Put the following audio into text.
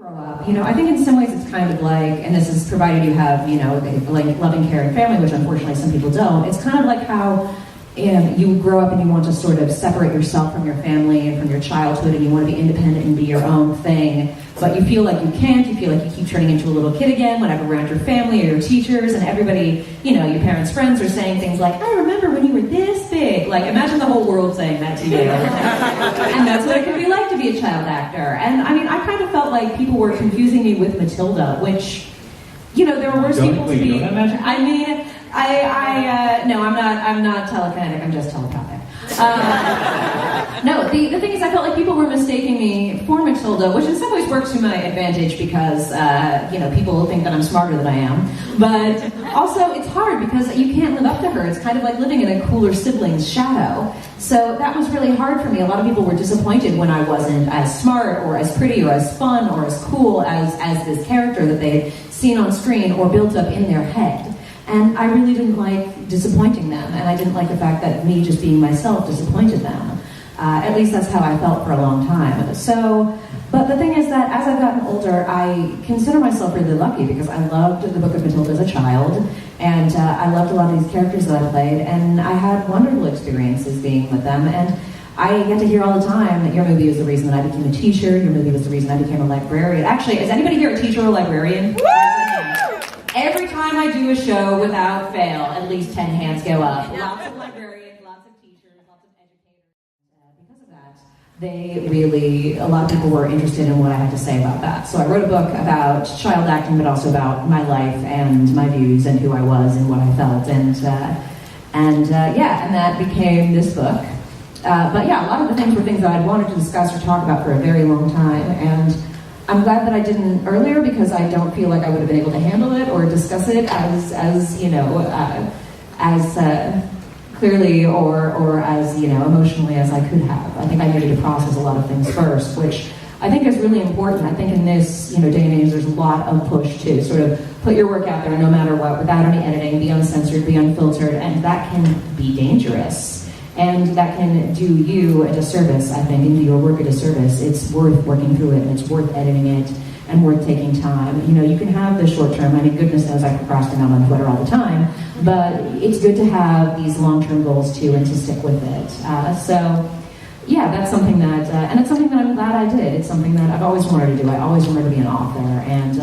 grow up, I think in some ways it's kind of like, and this is provided you have, like loving, caring family, which unfortunately some people don't. It's kind of like how you grow up and you want to sort of separate yourself from your family and from your childhood, and you want to be independent and be your own thing, but you feel like you can't. You feel like you keep turning into a little kid again whenever around your family or your teachers, and everybody, your parents' friends are saying things like, I remember when you were this big. Like, imagine the whole world saying that to you. And that's what it can be like to be a child actor. And I mean, I kind of felt like people were confusing me with Matilda, which, there were worse people to be. I mean, no, I'm not telekinetic, I'm just telepathic. No, the thing is, I felt like people were mistaking me for Matilda, which in some ways works to my advantage because, people think that I'm smarter than I am. But also, it's hard because you can't live up to her. It's kind of like living in a cooler sibling's shadow. So that was really hard for me. A lot of people were disappointed when I wasn't as smart or as pretty or as fun or as cool as this character that they had seen on screen or built up in their head. And I really didn't like disappointing them, and I didn't like the fact that me just being myself disappointed them. At least that's how I felt for a long time. So, but the thing is that as I've gotten older, I consider myself really lucky because I loved the Book of Matilda as a child, and I loved a lot of these characters that I played, and I had wonderful experiences being with them. And I get to hear all the time that your movie was the reason that I became a teacher, your movie was the reason I became a librarian. Actually, is anybody here a teacher or a librarian? Every time I do a show, without fail, at least 10 hands go up. Lots of librarians, lots of teachers, lots of educators. Because of that, a lot of people were interested in what I had to say about that. So I wrote a book about child acting, but also about my life and my views and who I was and what I felt. And that became this book. But yeah, a lot of the things were things that I'd wanted to discuss or talk about for a very long time. And I'm glad that I didn't earlier because I don't feel like I would have been able to handle it or discuss it as clearly or as emotionally as I could have. I think I needed to process a lot of things first, which I think is really important. I think in this day and age, there's a lot of push to sort of put your work out there no matter what, without any editing, be uncensored, be unfiltered, and that can be dangerous. And that can do you a disservice, I think, and do your work a disservice. It's worth working through it, and it's worth editing it, and worth taking time. You can have the short term. I mean, goodness knows I procrastinate on Twitter all the time, but it's good to have these long-term goals too, and to stick with it. So, yeah, that's something that, and it's something that I'm glad I did. It's something that I've always wanted to do. I always wanted to be an author, and